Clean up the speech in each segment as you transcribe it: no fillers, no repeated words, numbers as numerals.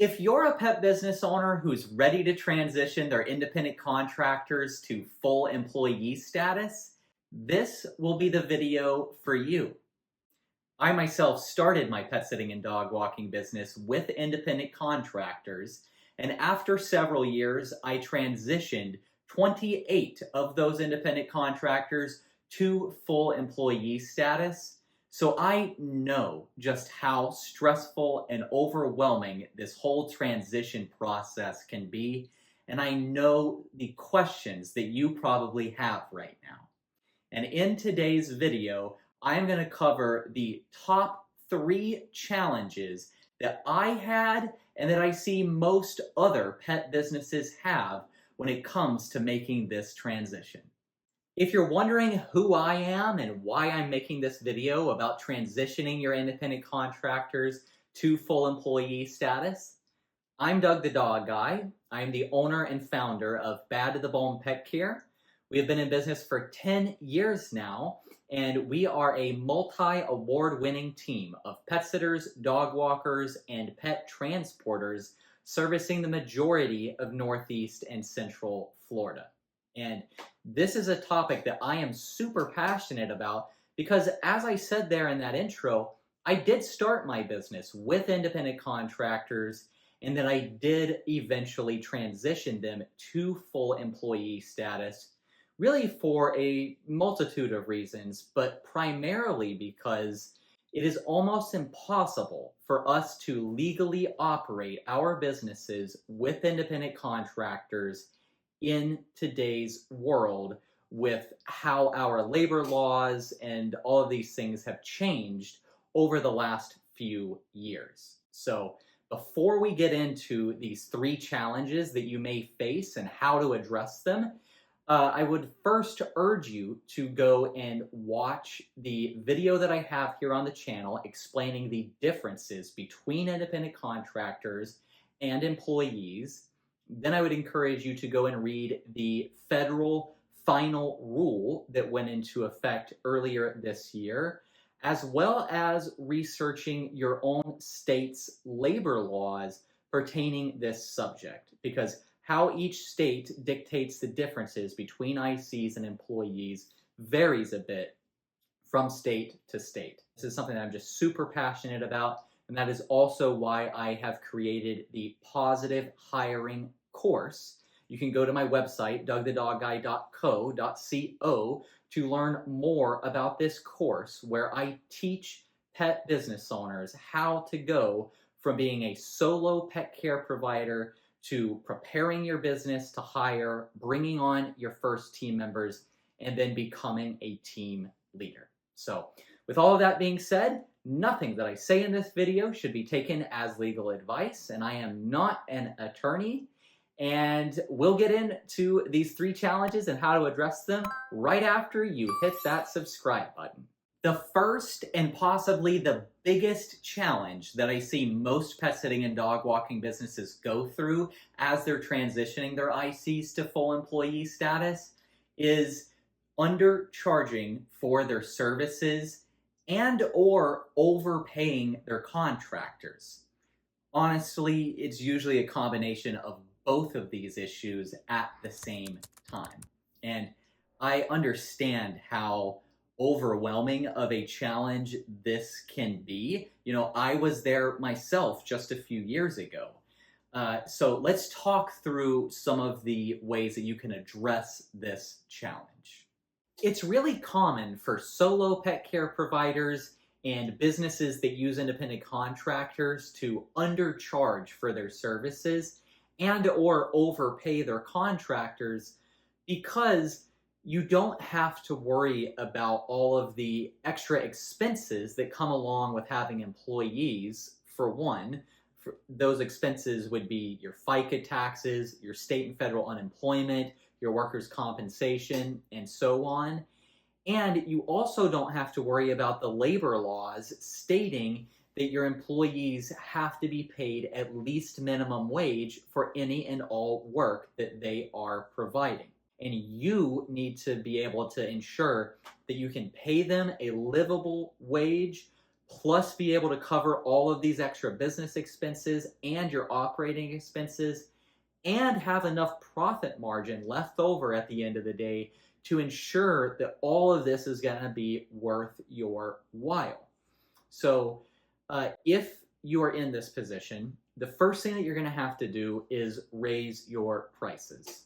If you're a pet business owner who's ready to transition their independent contractors to full employee status, this will be the video for you. I myself started my pet sitting and dog walking business with independent contractors, and after several years, I transitioned 28 of those independent contractors to full employee status. So I know just how stressful and overwhelming this whole transition process can be, and I know the questions that you probably have right now. And in today's video, I'm going to cover the top 3 challenges that I had and that I see most other pet businesses have when it comes to making this transition. If you're wondering who I am and why I'm making this video about transitioning your independent contractors to full employee status, I'm Doug the Dog Guy. I'm the owner and founder of Bad to the Bone Pet Care. We have been in business for 10 years now, and we are a multi-award-winning team of pet sitters, dog walkers, and pet transporters servicing the majority of Northeast and Central Florida. And this is a topic that I am super passionate about because, as I said there in that intro, I did start my business with independent contractors, and then I did eventually transition them to full employee status, really for a multitude of reasons, but primarily because it is almost impossible for us to legally operate our businesses with independent contractors in today's world with how our labor laws and all of these things have changed over the last few years. So before we get into these 3 challenges that you may face and how to address them, I would first urge you to go and watch the video that I have here on the channel explaining the differences between independent contractors and employees. Then I would encourage you to go and read the federal final rule that went into effect earlier this year, as well as researching your own state's labor laws pertaining this subject, because how each state dictates the differences between ICs and employees varies a bit from state to state. This is something that I'm just super passionate about, and that is also why I have created the Positive Hiring course. You can go to my website, dougthedogguy.co, to learn more about this course where I teach pet business owners how to go from being a solo pet care provider to preparing your business to hire, bringing on your first team members, and then becoming a team leader. So with all of that being said, nothing that I say in this video should be taken as legal advice, and I am not an attorney. And we'll get into these 3 challenges and how to address them right after you hit that subscribe button. The first and possibly the biggest challenge that I see most pet sitting and dog walking businesses go through as they're transitioning their ICs to full employee status is undercharging for their services and or overpaying their contractors. Honestly, it's usually a combination of both of these issues at the same time. And I understand how overwhelming of a challenge this can be. You know, I was there myself just a few years ago. So let's talk through some of the ways that you can address this challenge. It's really common for solo pet care providers and businesses that use independent contractors to undercharge for their services and or overpay their contractors because you don't have to worry about all of the extra expenses that come along with having employees. For one, those expenses would be your FICA taxes, your state and federal unemployment, your workers' compensation, and so on. And you also don't have to worry about the labor laws stating that your employees have to be paid at least minimum wage for any and all work that they are providing. And you need to be able to ensure that you can pay them a livable wage plus be able to cover all of these extra business expenses and your operating expenses, and have enough profit margin left over at the end of the day to ensure that all of this is going to be worth your while. So if you are in this position, the first thing that you're going to have to do is raise your prices.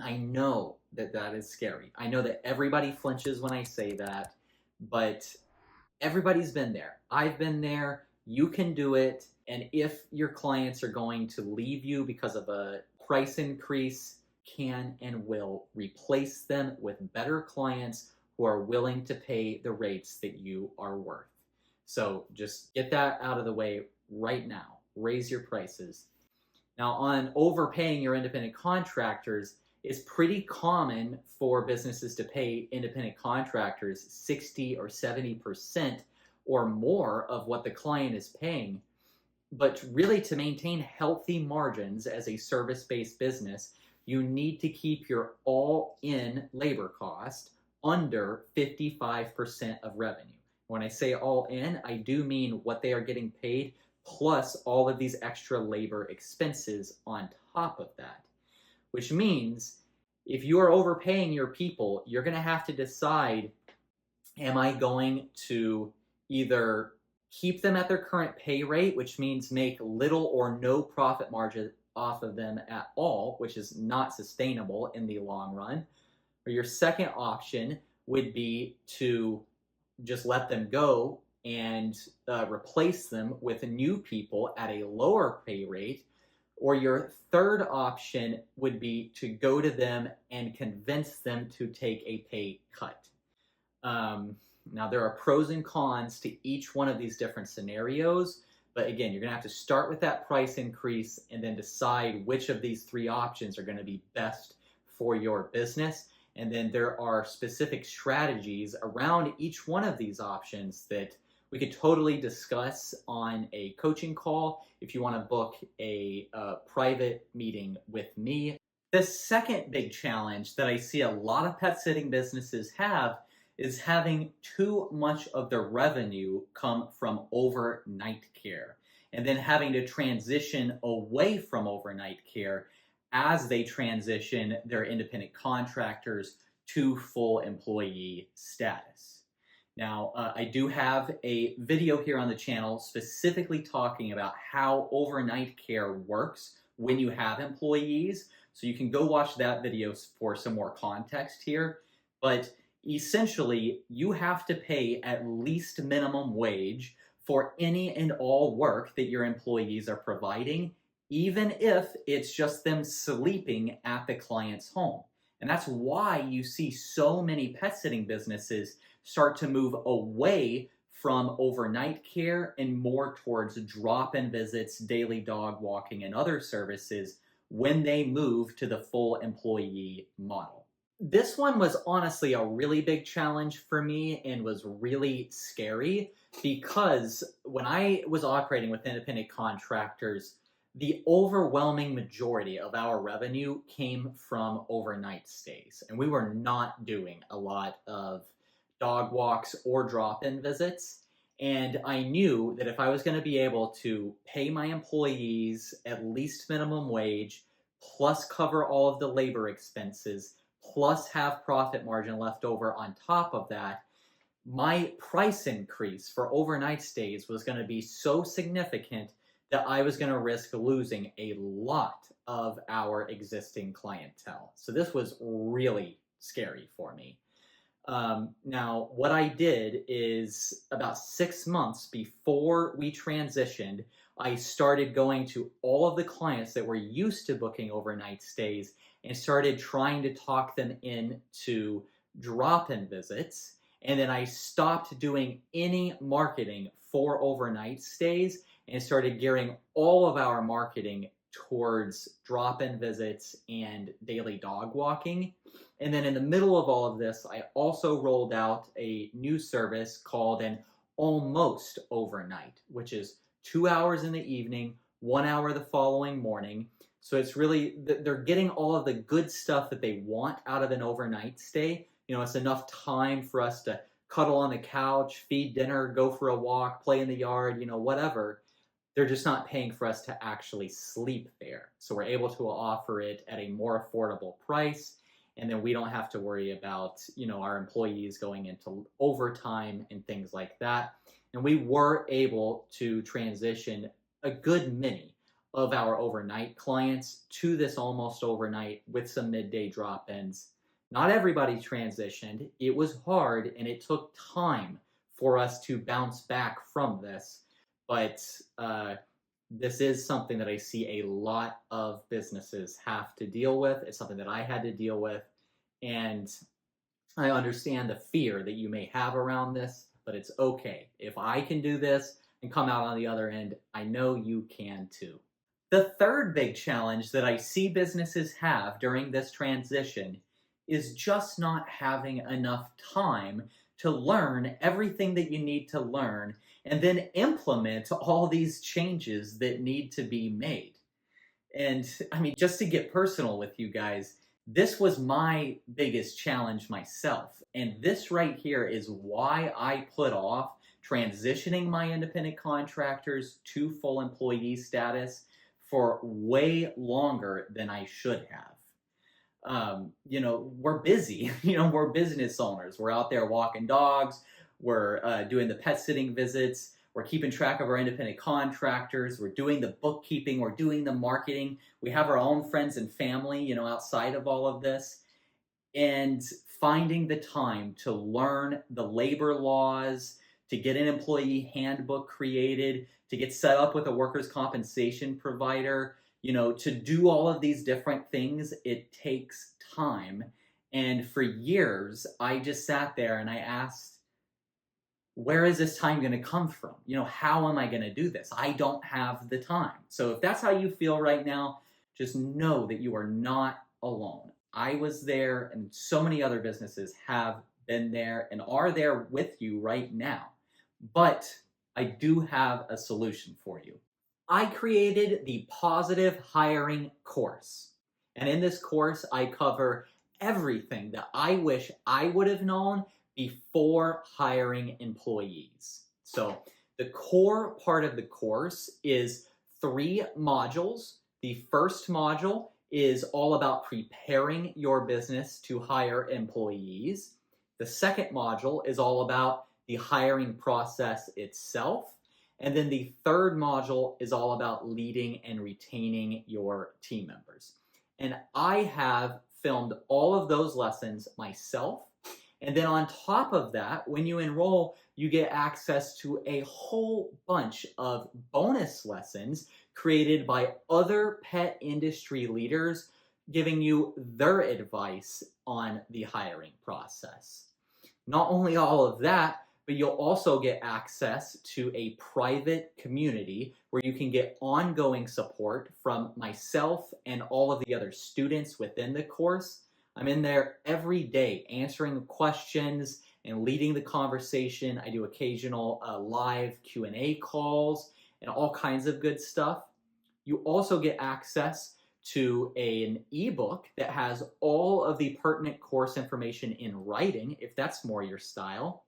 I know that that is scary. I know that everybody flinches when I say that, but everybody's been there. I've been there. You can do it. And if your clients are going to leave you because of a price increase, can and will replace them with better clients who are willing to pay the rates that you are worth. So just get that out of the way right now. Raise your prices. Now, on overpaying your independent contractors, it's pretty common for businesses to pay independent contractors 60 or 70% or more of what the client is paying. But really, to maintain healthy margins as a service-based business, you need to keep your all-in labor cost under 55% of revenue. When I say all in, I do mean what they are getting paid plus all of these extra labor expenses on top of that. Which means if you are overpaying your people, you're going to have to decide, am I going to either keep them at their current pay rate, which means make little or no profit margin off of them at all, which is not sustainable in the long run. Or your second option would be to just let them go and replace them with new people at a lower pay rate. Or your third option would be to go to them and convince them to take a pay cut. Now, there are pros and cons to each one of these different scenarios. But again, you're going to have to start with that price increase and then decide which of these three options are going to be best for your business. And then there are specific strategies around each one of these options that we could totally discuss on a coaching call if you want to book a private meeting with me. The second big challenge that I see a lot of pet sitting businesses have is having too much of their revenue come from overnight care, and then having to transition away from overnight care as they transition their independent contractors to full employee status. Now, I do have a video here on the channel specifically talking about how overnight care works when you have employees, so you can go watch that video for some more context here. But essentially, you have to pay at least minimum wage for any and all work that your employees are providing, even if it's just them sleeping at the client's home. And that's why you see so many pet sitting businesses start to move away from overnight care and more towards drop-in visits, daily dog walking, and other services when they move to the full employee model. This one was honestly a really big challenge for me and was really scary because when I was operating with independent contractors, the overwhelming majority of our revenue came from overnight stays. And we were not doing a lot of dog walks or drop-in visits. And I knew that if I was going to be able to pay my employees at least minimum wage, plus cover all of the labor expenses, plus have profit margin left over on top of that, my price increase for overnight stays was going to be so significant that I was going to risk losing a lot of our existing clientele. So this was really scary for me. Now, what I did is about 6 months before we transitioned, I started going to all of the clients that were used to booking overnight stays and started trying to talk them into drop-in visits. And then I stopped doing any marketing for overnight stays and started gearing all of our marketing towards drop-in visits and daily dog walking. And then in the middle of all of this, I also rolled out a new service called an almost overnight, which is 2 hours in the evening, 1 hour the following morning. So it's really, they're getting all of the good stuff that they want out of an overnight stay. You know, it's enough time for us to cuddle on the couch, feed dinner, go for a walk, play in the yard, whatever. They're just not paying for us to actually sleep there. So we're able to offer it at a more affordable price. And then we don't have to worry about, our employees going into overtime and things like that. And we were able to transition a good many of our overnight clients to this almost overnight with some midday drop-ins. Not everybody transitioned. It was hard and it took time for us to bounce back from this. But this is something that I see a lot of businesses have to deal with. It's something that I had to deal with. And I understand the fear that you may have around this, but it's okay. If I can do this and come out on the other end, I know you can too. The third big challenge that I see businesses have during this transition is just not having enough time to learn everything that you need to learn and then implement all these changes that need to be made. And I mean, just to get personal with you guys, this was my biggest challenge myself. And this right here is why I put off transitioning my independent contractors to full employee status for way longer than I should have. We're busy, we're business owners. We're out there walking dogs. We're doing the pet sitting visits. We're keeping track of our independent contractors. We're doing the bookkeeping. We're doing the marketing. We have our own friends and family, outside of all of this. And finding the time to learn the labor laws, to get an employee handbook created, to get set up with a workers' compensation provider, to do all of these different things, it takes time. And for years, I just sat there and I asked, where is this time going to come from? How am I going to do this? I don't have the time. So if that's how you feel right now, just know that you are not alone. I was there, and so many other businesses have been there and are there with you right now. But I do have a solution for you. I created the Positive Hiring course. And in this course, I cover everything that I wish I would have known before hiring employees. So the core part of the course is 3 modules. The first module is all about preparing your business to hire employees. The second module is all about the hiring process itself. And then the third module is all about leading and retaining your team members. And I have filmed all of those lessons myself. And then on top of that, when you enroll, you get access to a whole bunch of bonus lessons created by other pet industry leaders giving you their advice on the hiring process. Not only all of that, but you'll also get access to a private community where you can get ongoing support from myself and all of the other students within the course. I'm in there every day answering questions and leading the conversation. I do occasional live Q&A calls and all kinds of good stuff. You also get access to an ebook that has all of the pertinent course information in writing, if that's more your style.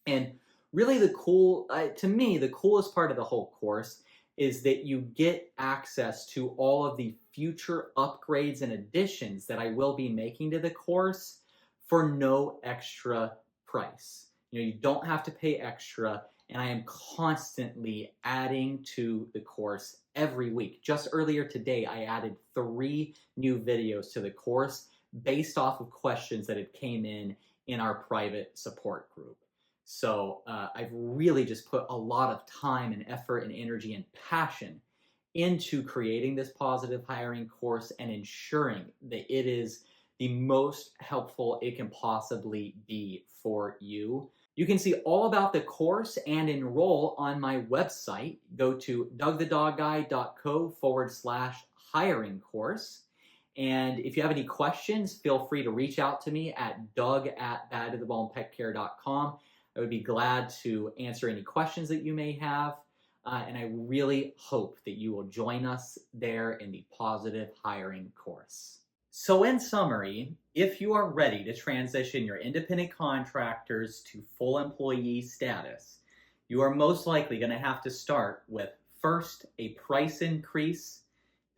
And really the coolest part of the whole course is that you get access to all of the future upgrades and additions that I will be making to the course for no extra price. You don't have to pay extra, and I am constantly adding to the course every week. Just earlier today, I added 3 new videos to the course based off of questions that had came in our private support group. So I've really just put a lot of time and effort and energy and passion into creating this positive hiring course and ensuring that it is the most helpful it can possibly be for you. You can see all about the course and enroll on my website. Go to dougthedogguy.co/hiring course. And if you have any questions, feel free to reach out to me at doug@badtothebonepetcare.com. I would be glad to answer any questions that you may have. And I really hope that you will join us there in the Positive Hiring course. So in summary, if you are ready to transition your independent contractors to full employee status, you are most likely going to have to start with first a price increase.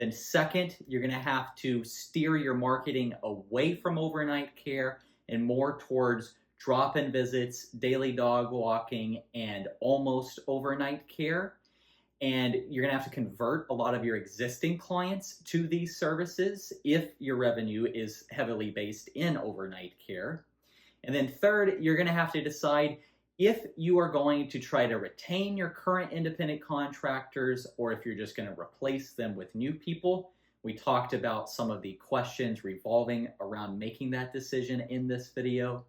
Then second, you're going to have to steer your marketing away from overnight care and more towards drop-in visits, daily dog walking, and almost overnight care. And you're going to have to convert a lot of your existing clients to these services if your revenue is heavily based in overnight care. And then third, you're going to have to decide if you are going to try to retain your current independent contractors or if you're just going to replace them with new people. We talked about some of the questions revolving around making that decision in this video.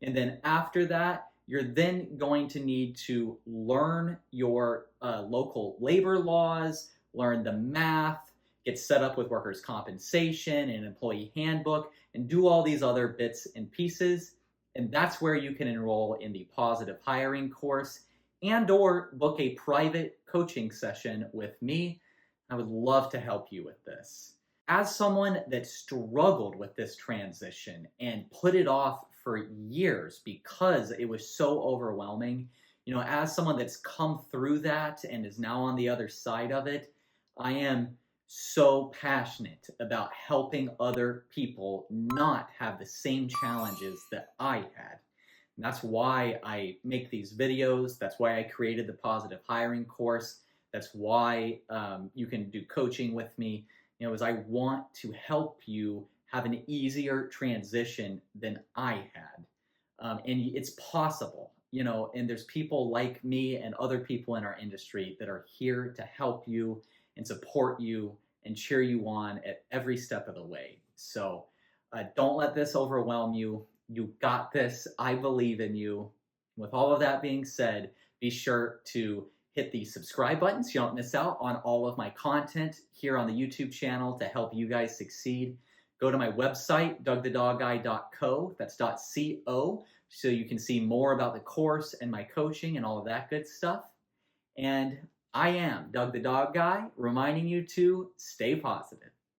And then after that, you're then going to need to learn your local labor laws, learn the math, get set up with workers' compensation and employee handbook, and do all these other bits and pieces. And that's where you can enroll in the positive hiring course and or book a private coaching session with me. I would love to help you with this. As someone that struggled with this transition and put it off for years because it was so overwhelming, as someone that's come through that and is now on the other side of it, I am so passionate about helping other people not have the same challenges that I had. And that's why I make these videos. That's why I created the positive hiring course. That's why you can do coaching with me. Is I want to help you have an easier transition than I had. And it's possible, and there's people like me and other people in our industry that are here to help you and support you and cheer you on at every step of the way. So don't let this overwhelm you. You got this. I believe in you. With all of that being said, be sure to hit the subscribe button so you don't miss out on all of my content here on the YouTube channel to help you guys succeed. Go to my website, dougthedogguy.co, that's .co, so you can see more about the course and my coaching and all of that good stuff. And I am Doug the Dog Guy, reminding you to stay positive.